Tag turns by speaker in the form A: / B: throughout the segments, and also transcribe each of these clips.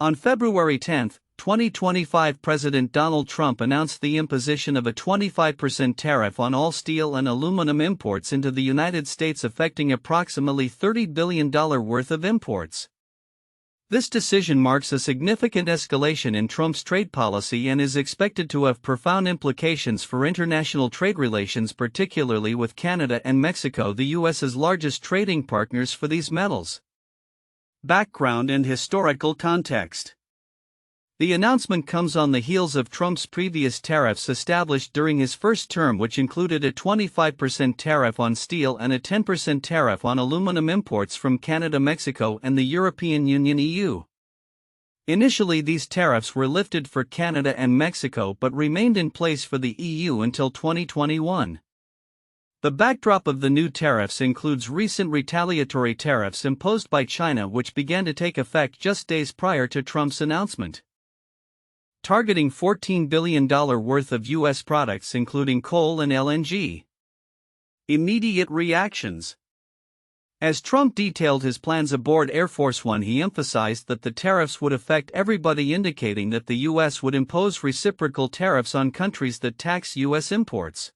A: On February 10, 2025, President Donald Trump announced the imposition of a 25% tariff on all steel and aluminum imports into the United States, affecting approximately $30 billion worth of imports. This decision marks a significant escalation in Trump's trade policy and is expected to have profound implications for international trade relations, particularly with Canada and Mexico, the U.S.'s largest trading partners for these metals. Background and historical context. The announcement comes on the heels of Trump's previous tariffs established during his first term, which included a 25% tariff on steel and a 10% tariff on aluminum imports from Canada, Mexico, and the European Union (EU). Initially, these tariffs were lifted for Canada and Mexico but remained in place for the EU until 2021. The backdrop of the new tariffs includes recent retaliatory tariffs imposed by China, which began to take effect just days prior to Trump's announcement, targeting $14 billion worth of U.S. products, including coal and LNG. Immediate reactions. As Trump detailed his plans aboard Air Force One, he emphasized that the tariffs would affect everybody, indicating that the U.S. would impose reciprocal tariffs on countries that tax U.S. imports.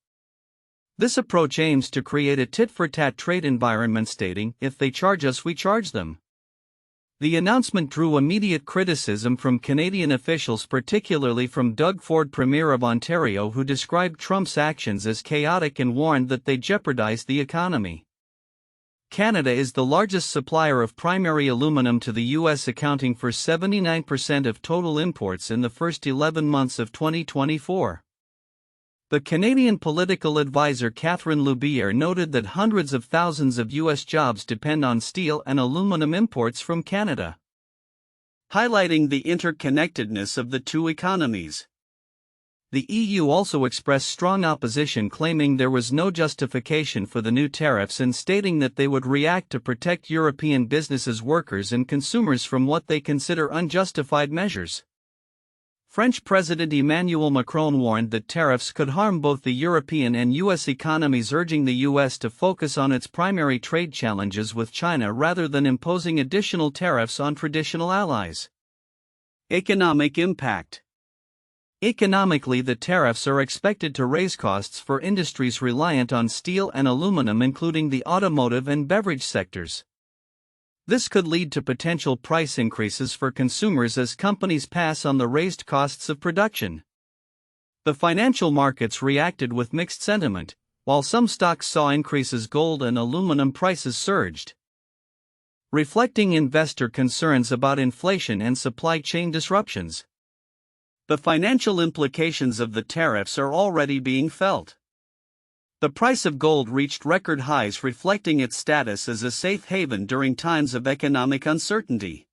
A: This approach aims to create a tit-for-tat trade environment, stating, "If they charge us, we charge them." The announcement drew immediate criticism from Canadian officials, particularly from Doug Ford, Premier of Ontario, who described Trump's actions as chaotic and warned that they jeopardize the economy. Canada is the largest supplier of primary aluminum to the U.S., accounting for 79% of total imports in the first 11 months of 2024. The Canadian political advisor Catherine Loubière noted that hundreds of thousands of U.S. jobs depend on steel and aluminum imports from Canada, highlighting the interconnectedness of the two economies. The EU also expressed strong opposition, claiming there was no justification for the new tariffs and stating that they would react to protect European businesses, workers, and consumers from what they consider unjustified measures. French President Emmanuel Macron warned that tariffs could harm both the European and U.S. economies, urging the U.S. to focus on its primary trade challenges with China rather than imposing additional tariffs on traditional allies. Economic impact. Economically, the tariffs are expected to raise costs for industries reliant on steel and aluminum, including the automotive and beverage sectors. This could lead to potential price increases for consumers as companies pass on the raised costs of production. The financial markets reacted with mixed sentiment. While some stocks saw increases, gold and aluminum prices surged, reflecting investor concerns about inflation and supply chain disruptions. The financial implications of the tariffs are already being felt. The price of gold reached record highs, reflecting its status as a safe haven during times of economic uncertainty.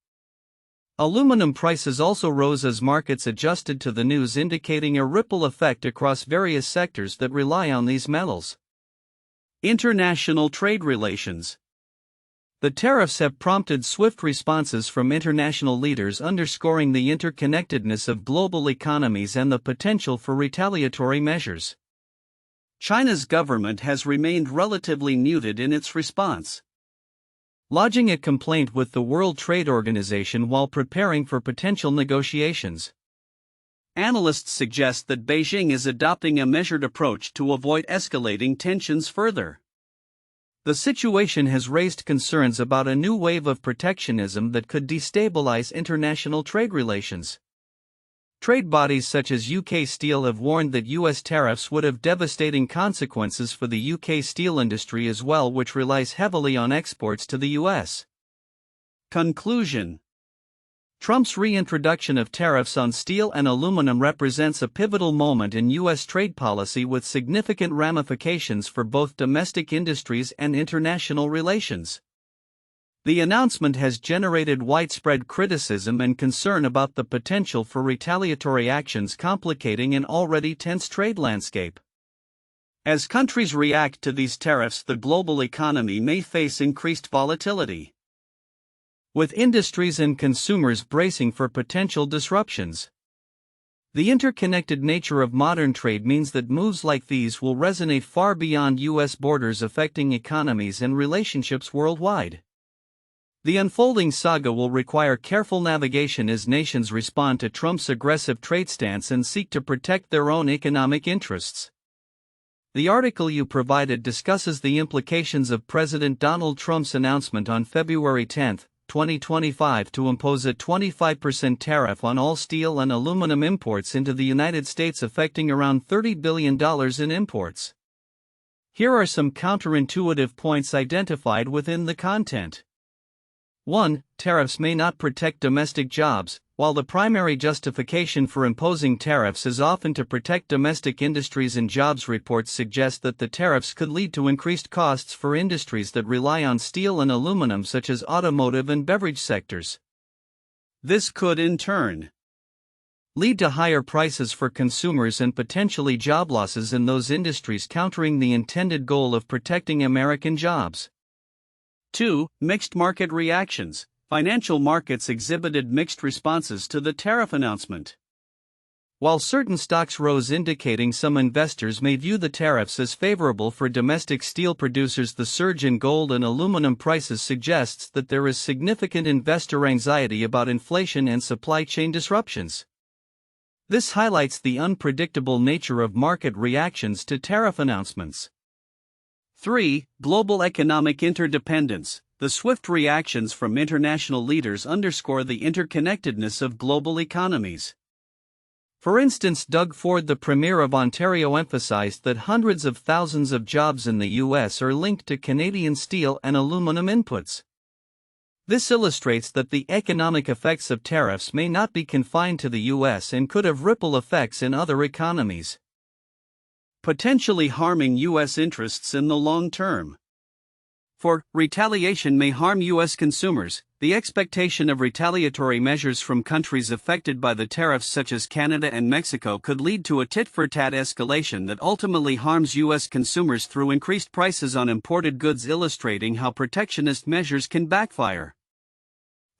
A: Aluminum prices also rose as markets adjusted to the news, indicating a ripple effect across various sectors that rely on these metals. International trade relations. The tariffs have prompted swift responses from international leaders, underscoring the interconnectedness of global economies and the potential for retaliatory measures. China's government has remained relatively muted in its response, lodging a complaint with the World Trade Organization while preparing for potential negotiations. Analysts suggest that Beijing is adopting a measured approach to avoid escalating tensions further. The situation has raised concerns about a new wave of protectionism that could destabilize international trade relations. Trade bodies such as UK Steel have warned that US tariffs would have devastating consequences for the UK steel industry as well, which relies heavily on exports to the US. Conclusion. Trump's reintroduction of tariffs on steel and aluminum represents a pivotal moment in US trade policy, with significant ramifications for both domestic industries and international relations. The announcement has generated widespread criticism and concern about the potential for retaliatory actions, complicating an already tense trade landscape. As countries react to these tariffs, the global economy may face increased volatility, with industries and consumers bracing for potential disruptions. The interconnected nature of modern trade means that moves like these will resonate far beyond U.S. borders, affecting economies and relationships worldwide. The unfolding saga will require careful navigation as nations respond to Trump's aggressive trade stance and seek to protect their own economic interests. The article you provided discusses the implications of President Donald Trump's announcement on February 10, 2025 to impose a 25% tariff on all steel and aluminum imports into the United States, affecting around $30 billion in imports. Here are some counterintuitive points identified within the content. 1. Tariffs may not protect domestic jobs. While the primary justification for imposing tariffs is often to protect domestic industries and jobs, reports suggest that the tariffs could lead to increased costs for industries that rely on steel and aluminum, such as automotive and beverage sectors. This could, in turn, lead to higher prices for consumers and potentially job losses in those industries, countering the intended goal of protecting American jobs. 2. Mixed market reactions. Financial markets exhibited mixed responses to the tariff announcement. While certain stocks rose, indicating some investors may view the tariffs as favorable for domestic steel producers, the surge in gold and aluminum prices suggests that there is significant investor anxiety about inflation and supply chain disruptions. This highlights the unpredictable nature of market reactions to tariff announcements. 3. Global economic interdependence. The swift reactions from international leaders underscore the interconnectedness of global economies. For instance, Doug Ford, the Premier of Ontario, emphasized that hundreds of thousands of jobs in the U.S. are linked to Canadian steel and aluminum inputs. This illustrates that the economic effects of tariffs may not be confined to the U.S. and could have ripple effects in other economies, potentially harming U.S. interests in the long term. 4. Retaliation may harm U.S. consumers. The expectation of retaliatory measures from countries affected by the tariffs, such as Canada and Mexico, could lead to a tit-for-tat escalation that ultimately harms U.S. consumers through increased prices on imported goods, illustrating how protectionist measures can backfire.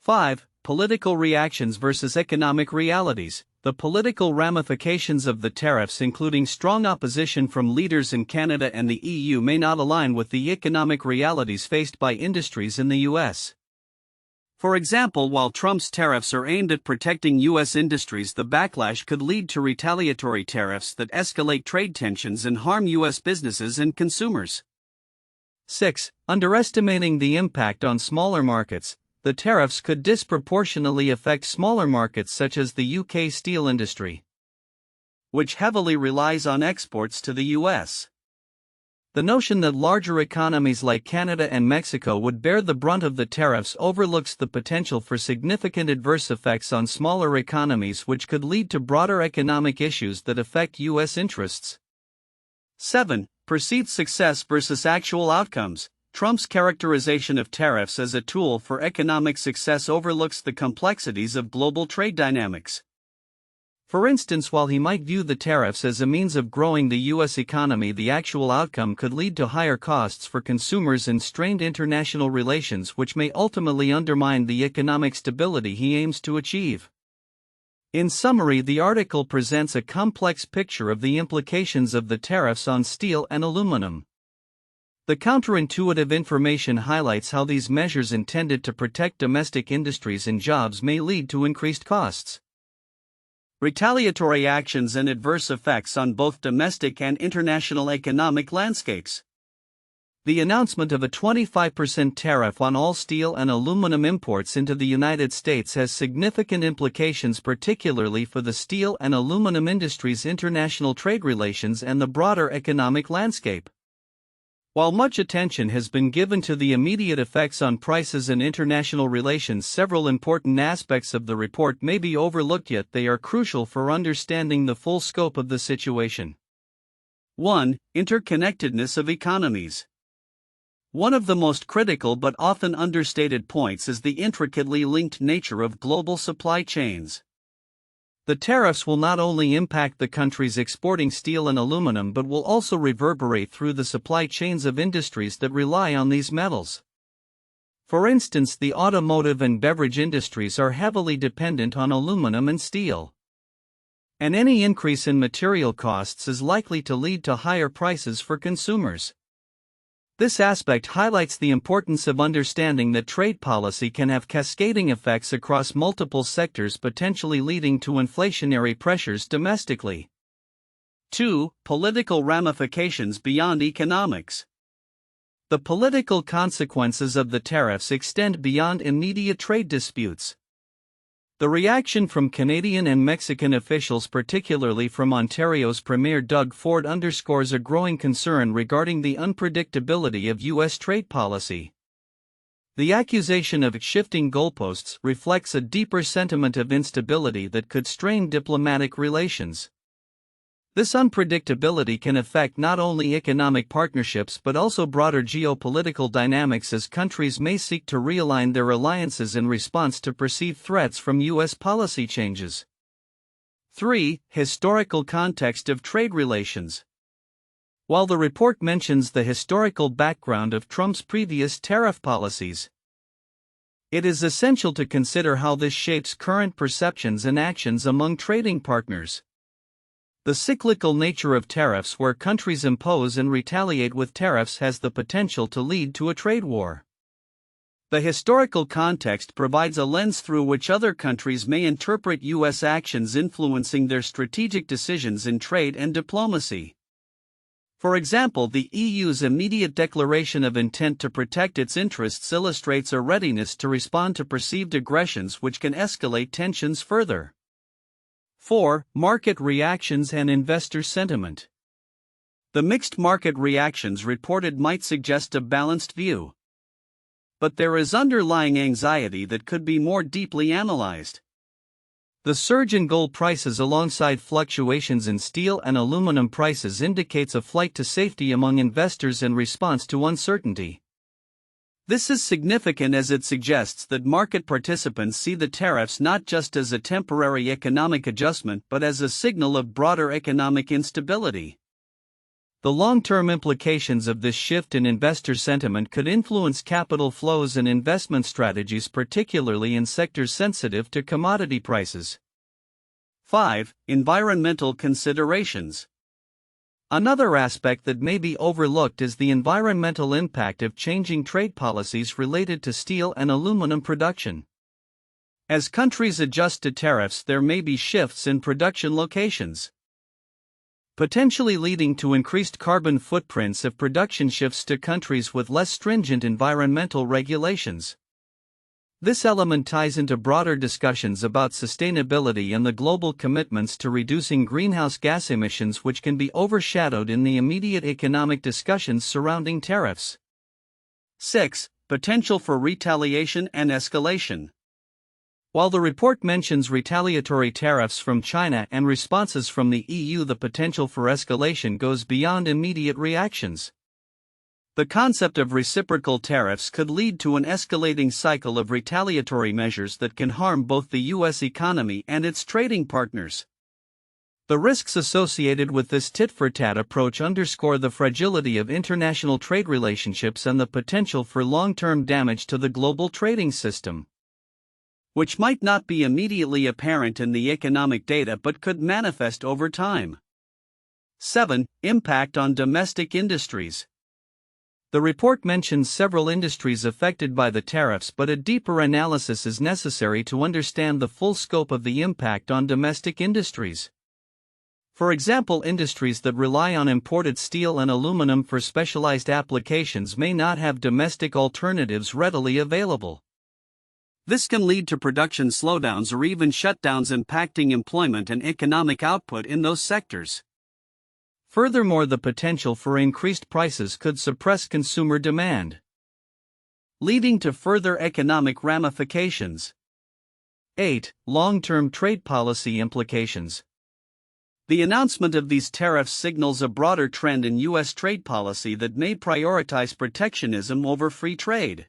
A: 5. Political reactions versus economic realities. The political ramifications of the tariffs, including strong opposition from leaders in Canada and the EU, may not align with the economic realities faced by industries in the U.S. For example, while Trump's tariffs are aimed at protecting U.S. industries, the backlash could lead to retaliatory tariffs that escalate trade tensions and harm U.S. businesses and consumers. 6. Underestimating the impact on smaller markets. The tariffs could disproportionately affect smaller markets such as the UK steel industry, which heavily relies on exports to the US. The notion that larger economies like Canada and Mexico would bear the brunt of the tariffs overlooks the potential for significant adverse effects on smaller economies, which could lead to broader economic issues that affect US interests. 7. Perceived success versus actual outcomes. Trump's characterization of tariffs as a tool for economic success overlooks the complexities of global trade dynamics. For instance, while he might view the tariffs as a means of growing the U.S. economy, the actual outcome could lead to higher costs for consumers and strained international relations, which may ultimately undermine the economic stability he aims to achieve. In summary, the article presents a complex picture of the implications of the tariffs on steel and aluminum. The counterintuitive information highlights how these measures intended to protect domestic industries and jobs may lead to increased costs, retaliatory actions, and adverse effects on both domestic and international economic landscapes. The announcement of a 25% tariff on all steel and aluminum imports into the United States has significant implications, particularly for the steel and aluminum industry's international trade relations and the broader economic landscape. While much attention has been given to the immediate effects on prices and international relations, several important aspects of the report may be overlooked, yet they are crucial for understanding the full scope of the situation. 1. Interconnectedness of economies. One of the most critical but often understated points is the intricately linked nature of global supply chains. The tariffs will not only impact the countries exporting steel and aluminum but will also reverberate through the supply chains of industries that rely on these metals. For instance, the automotive and beverage industries are heavily dependent on aluminum and steel, and any increase in material costs is likely to lead to higher prices for consumers. This aspect highlights the importance of understanding that trade policy can have cascading effects across multiple sectors, potentially leading to inflationary pressures domestically. 2. Political ramifications beyond economics. The political consequences of the tariffs extend beyond immediate trade disputes. The reaction from Canadian and Mexican officials, particularly from Ontario's Premier Doug Ford, underscores a growing concern regarding the unpredictability of U.S. trade policy. The accusation of shifting goalposts reflects a deeper sentiment of instability that could strain diplomatic relations. This unpredictability can affect not only economic partnerships but also broader geopolitical dynamics, as countries may seek to realign their alliances in response to perceived threats from U.S. policy changes. 3. Historical context of trade relations. While the report mentions the historical background of Trump's previous tariff policies, it is essential to consider how this shapes current perceptions and actions among trading partners. The cyclical nature of tariffs, where countries impose and retaliate with tariffs, has the potential to lead to a trade war. The historical context provides a lens through which other countries may interpret U.S. actions, influencing their strategic decisions in trade and diplomacy. For example, the EU's immediate declaration of intent to protect its interests illustrates a readiness to respond to perceived aggressions, which can escalate tensions further. 4. Market reactions and investor sentiment. The mixed market reactions reported might suggest a balanced view. But there is underlying anxiety that could be more deeply analyzed. The surge in gold prices alongside fluctuations in steel and aluminum prices indicates a flight to safety among investors in response to uncertainty. This is significant as it suggests that market participants see the tariffs not just as a temporary economic adjustment but as a signal of broader economic instability. The long-term implications of this shift in investor sentiment could influence capital flows and investment strategies, particularly in sectors sensitive to commodity prices. 5. Environmental considerations. Another aspect that may be overlooked is the environmental impact of changing trade policies related to steel and aluminum production. As countries adjust to tariffs, there may be shifts in production locations, potentially leading to increased carbon footprints if production shifts to countries with less stringent environmental regulations. This element ties into broader discussions about sustainability and the global commitments to reducing greenhouse gas emissions, which can be overshadowed in the immediate economic discussions surrounding tariffs. 6. Potential for retaliation and escalation. While the report mentions retaliatory tariffs from China and responses from the EU, the potential for escalation goes beyond immediate reactions. The concept of reciprocal tariffs could lead to an escalating cycle of retaliatory measures that can harm both the U.S. economy and its trading partners. The risks associated with this tit-for-tat approach underscore the fragility of international trade relationships and the potential for long-term damage to the global trading system, which might not be immediately apparent in the economic data but could manifest over time. 7. Impact on domestic industries. The report mentions several industries affected by the tariffs, but a deeper analysis is necessary to understand the full scope of the impact on domestic industries. For example, industries that rely on imported steel and aluminum for specialized applications may not have domestic alternatives readily available. This can lead to production slowdowns or even shutdowns, impacting employment and economic output in those sectors. Furthermore, the potential for increased prices could suppress consumer demand, leading to further economic ramifications. 8. Long-term trade policy implications. The announcement of these tariffs signals a broader trend in U.S. trade policy that may prioritize protectionism over free trade.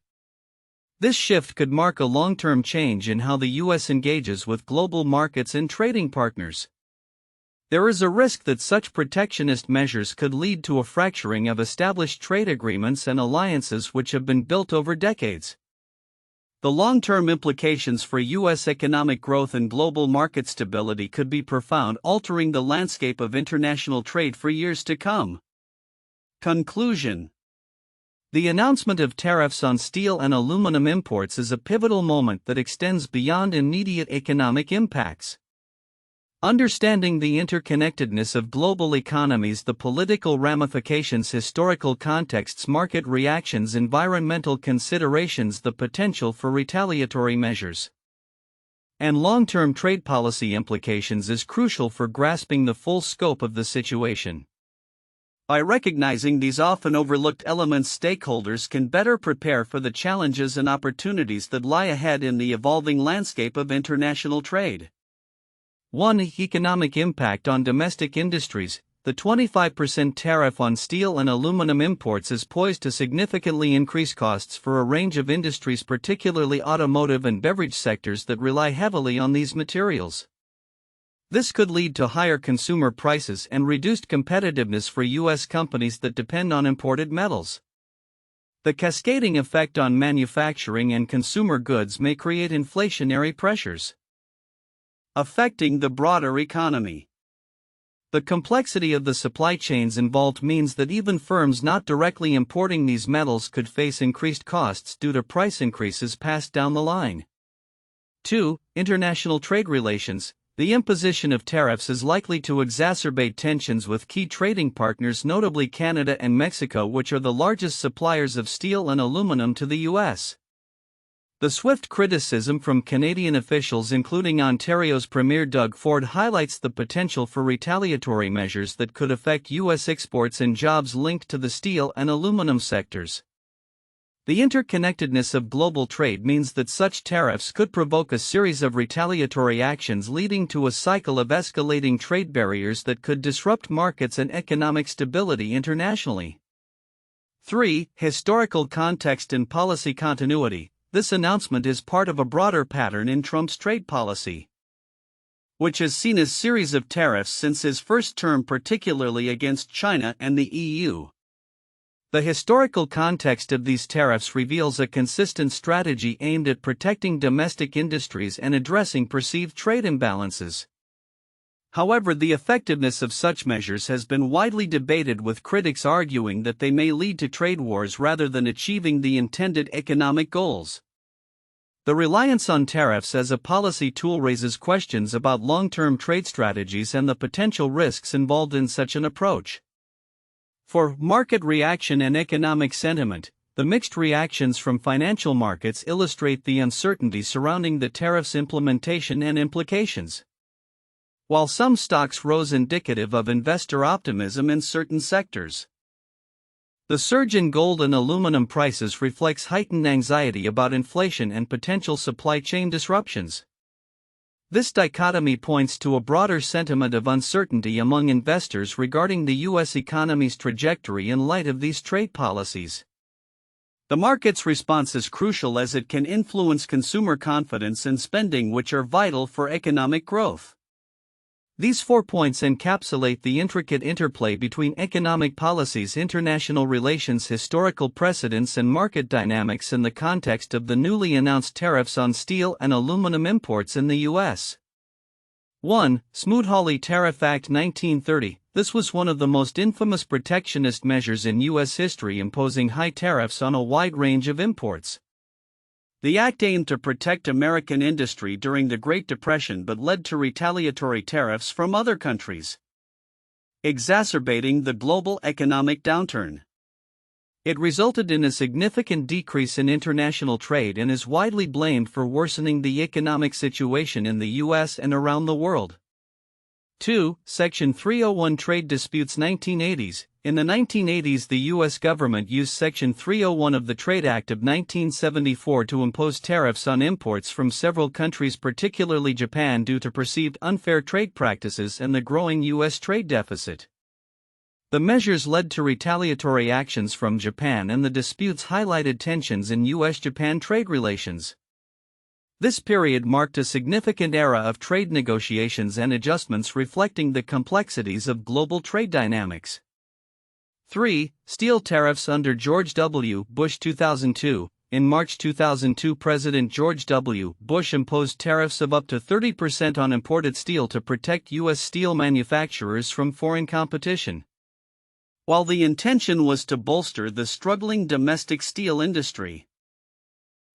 A: This shift could mark a long-term change in how the U.S. engages with global markets and trading partners. There is a risk that such protectionist measures could lead to a fracturing of established trade agreements and alliances which have been built over decades. The long-term implications for U.S. economic growth and global market stability could be profound, altering the landscape of international trade for years to come. Conclusion. The announcement of tariffs on steel and aluminum imports is a pivotal moment that extends beyond immediate economic impacts. Understanding the interconnectedness of global economies, the political ramifications, historical contexts, market reactions, environmental considerations, the potential for retaliatory measures, and long-term trade policy implications is crucial for grasping the full scope of the situation. By recognizing these often overlooked elements, stakeholders can better prepare for the challenges and opportunities that lie ahead in the evolving landscape of international trade. 1. Economic impact on domestic industries. The 25% tariff on steel and aluminum imports is poised to significantly increase costs for a range of industries, particularly automotive and beverage sectors that rely heavily on these materials. This could lead to higher consumer prices and reduced competitiveness for U.S. companies that depend on imported metals. The cascading effect on manufacturing and consumer goods may create inflationary pressures affecting the broader economy. The complexity of the supply chains involved means that even firms not directly importing these metals could face increased costs due to price increases passed down the line. 2. International trade relations. The imposition of tariffs is likely to exacerbate tensions with key trading partners, notably Canada and Mexico, which are the largest suppliers of steel and aluminum to the U.S. The swift criticism from Canadian officials, including Ontario's Premier Doug Ford, highlights the potential for retaliatory measures that could affect U.S. exports and jobs linked to the steel and aluminum sectors. The interconnectedness of global trade means that such tariffs could provoke a series of retaliatory actions, leading to a cycle of escalating trade barriers that could disrupt markets and economic stability internationally. 3. Historical context and policy continuity. This announcement is part of a broader pattern in Trump's trade policy, which has seen a series of tariffs since his first term, particularly against China and the EU. The historical context of these tariffs reveals a consistent strategy aimed at protecting domestic industries and addressing perceived trade imbalances. However, the effectiveness of such measures has been widely debated, with critics arguing that they may lead to trade wars rather than achieving the intended economic goals. The reliance on tariffs as a policy tool raises questions about long-term trade strategies and the potential risks involved in such an approach. For market reaction and economic sentiment, the mixed reactions from financial markets illustrate the uncertainty surrounding the tariffs' implementation and implications. While some stocks rose, indicative of investor optimism in certain sectors, the surge in gold and aluminum prices reflects heightened anxiety about inflation and potential supply chain disruptions. This dichotomy points to a broader sentiment of uncertainty among investors regarding the U.S. economy's trajectory in light of these trade policies. The market's response is crucial as it can influence consumer confidence and spending, which are vital for economic growth. These 4 points encapsulate the intricate interplay between economic policies, international relations, historical precedents, and market dynamics in the context of the newly announced tariffs on steel and aluminum imports in the U.S. 1. Smoot-Hawley Tariff Act 1930. This was one of the most infamous protectionist measures in U.S. history, imposing high tariffs on a wide range of imports. The act aimed to protect American industry during the Great Depression but led to retaliatory tariffs from other countries, exacerbating the global economic downturn. It resulted in a significant decrease in international trade and is widely blamed for worsening the economic situation in the U.S. and around the world. 2. Section 301 Trade Disputes 1980s. In the 1980s, the U.S. government used Section 301 of the Trade Act of 1974 to impose tariffs on imports from several countries, particularly Japan, due to perceived unfair trade practices and the growing U.S. trade deficit. The measures led to retaliatory actions from Japan, and the disputes highlighted tensions in U.S.-Japan trade relations. This period marked a significant era of trade negotiations and adjustments, reflecting the complexities of global trade dynamics. 3. Steel tariffs under George W. Bush 2002. In March 2002, President George W. Bush imposed tariffs of up to 30% on imported steel to protect U.S. steel manufacturers from foreign competition. while the intention was to bolster the struggling domestic steel industry.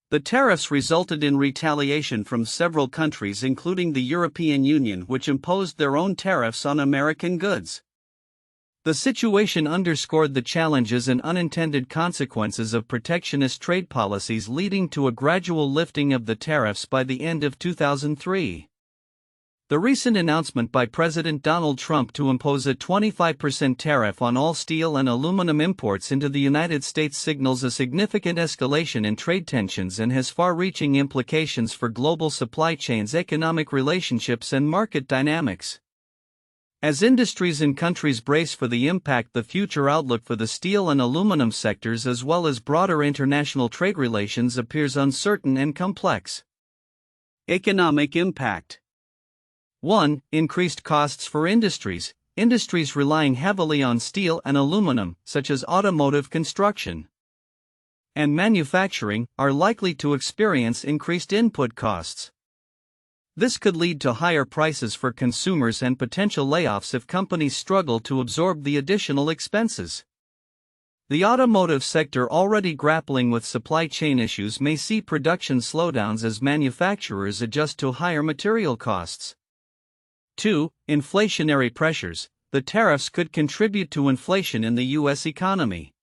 A: The tariffs resulted in retaliation from several countries, including the European Union, which imposed their own tariffs on American goods. The situation underscored the challenges and unintended consequences of protectionist trade policies, leading to a gradual lifting of the tariffs by the end of 2003. The recent announcement by President Donald Trump to impose a 25% tariff on all steel and aluminum imports into the United States signals a significant escalation in trade tensions and has far-reaching implications for global supply chains, economic relationships, and market dynamics. As industries and countries brace for the impact, the future outlook for the steel and aluminum sectors as well as broader international trade relations appears uncertain and complex. Economic impact. 1. Increased costs for industries. Industries relying heavily on steel and aluminum, such as automotive, construction, and manufacturing, are likely to experience increased input costs. This could lead to higher prices for consumers and potential layoffs if companies struggle to absorb the additional expenses. The automotive sector, already grappling with supply chain issues, may see production slowdowns as manufacturers adjust to higher material costs. 2. Inflationary pressures. The tariffs could contribute to inflation in the U.S. economy.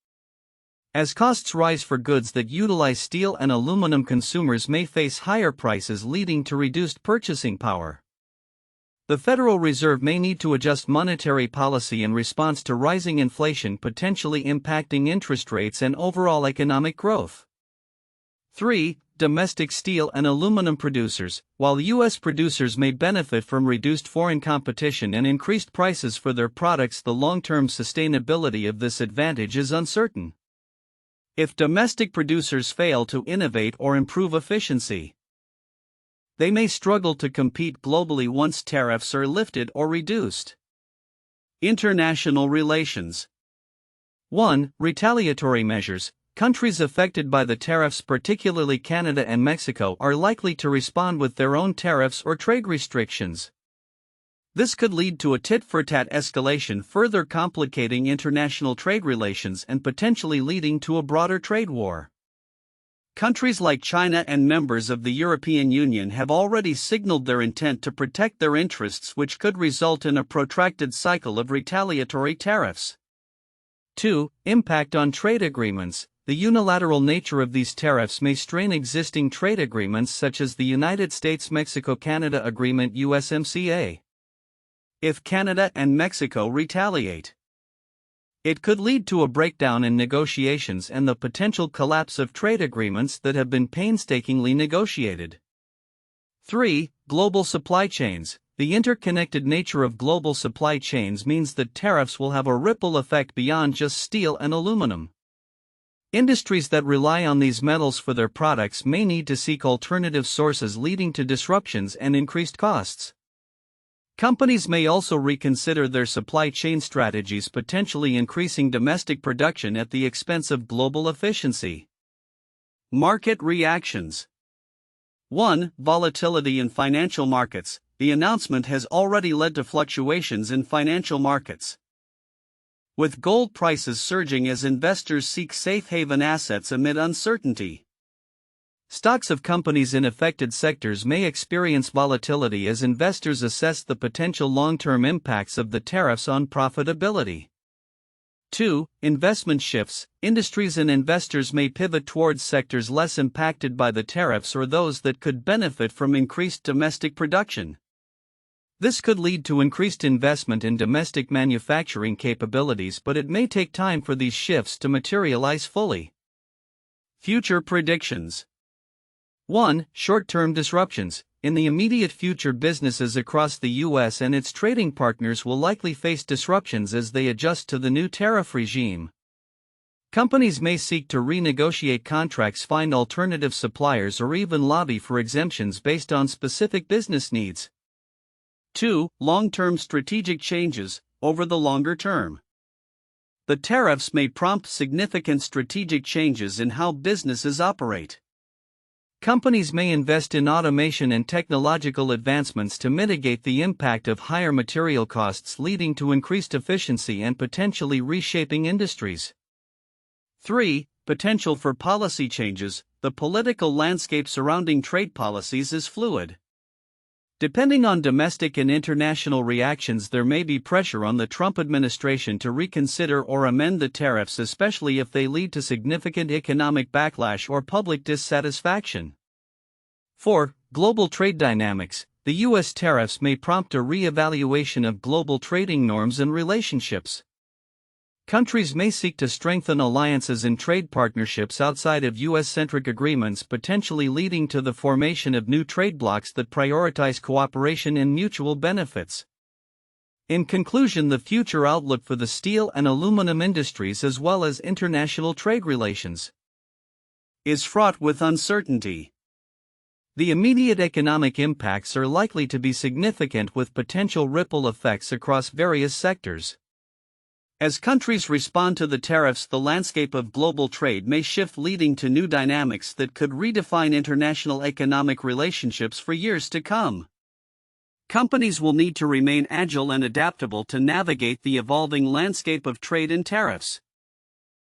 A: As costs rise for goods that utilize steel and aluminum, consumers may face higher prices, leading to reduced purchasing power. The Federal Reserve may need to adjust monetary policy in response to rising inflation, potentially impacting interest rates and overall economic growth. 3. Domestic steel and aluminum producers. While U.S. producers may benefit from reduced foreign competition and increased prices for their products, the long-term sustainability of this advantage is uncertain. If domestic producers fail to innovate or improve efficiency, they may struggle to compete globally once tariffs are lifted or reduced. International relations. 1. Retaliatory measures. Countries affected by the tariffs, particularly Canada and Mexico, are likely to respond with their own tariffs or trade restrictions. This could lead to a tit-for-tat escalation, further complicating international trade relations and potentially leading to a broader trade war. Countries like China and members of the European Union have already signaled their intent to protect their interests, which could result in a protracted cycle of retaliatory tariffs. 2. Impact on trade agreements. The unilateral nature of these tariffs may strain existing trade agreements such as the United States-Mexico-Canada Agreement USMCA. If Canada and Mexico retaliate, it could lead to a breakdown in negotiations and the potential collapse of trade agreements that have been painstakingly negotiated. 3. Global supply chains. The interconnected nature of global supply chains means that tariffs will have a ripple effect beyond just steel and aluminum. Industries that rely on these metals for their products may need to seek alternative sources, leading to disruptions and increased costs. Companies may also reconsider their supply chain strategies, potentially increasing domestic production at the expense of global efficiency. Market reactions. 1. Volatility in financial markets. The announcement has already led to fluctuations in financial markets, with gold prices surging as investors seek safe haven assets amid uncertainty. Stocks of companies in affected sectors may experience volatility as investors assess the potential long-term impacts of the tariffs on profitability. 2. Investment shifts. Industries and investors may pivot towards sectors less impacted by the tariffs or those that could benefit from increased domestic production. This could lead to increased investment in domestic manufacturing capabilities, but it may take time for these shifts to materialize fully. Future predictions. 1. Short-term disruptions. In the immediate future, businesses across the U.S. and its trading partners will likely face disruptions as they adjust to the new tariff regime. Companies may seek to renegotiate contracts, find alternative suppliers, or even lobby for exemptions based on specific business needs. 2. Long-term strategic changes. Over the longer term, the tariffs may prompt significant strategic changes in how businesses operate. Companies may invest in automation and technological advancements to mitigate the impact of higher material costs, leading to increased efficiency and potentially reshaping industries. 3. Potential for policy changes. The political landscape surrounding trade policies is fluid. Depending on domestic and international reactions, there may be pressure on the Trump administration to reconsider or amend the tariffs, especially if they lead to significant economic backlash or public dissatisfaction. 4. Global trade dynamics. The U.S. tariffs may prompt a re-evaluation of global trading norms and relationships. Countries may seek to strengthen alliances and trade partnerships outside of U.S.-centric agreements, potentially leading to the formation of new trade blocs that prioritize cooperation and mutual benefits. In conclusion, the future outlook for the steel and aluminum industries, as well as international trade relations, is fraught with uncertainty. The immediate economic impacts are likely to be significant, with potential ripple effects across various sectors. As countries respond to the tariffs, the landscape of global trade may shift, leading to new dynamics that could redefine international economic relationships for years to come. Companies will need to remain agile and adaptable to navigate the evolving landscape of trade and tariffs.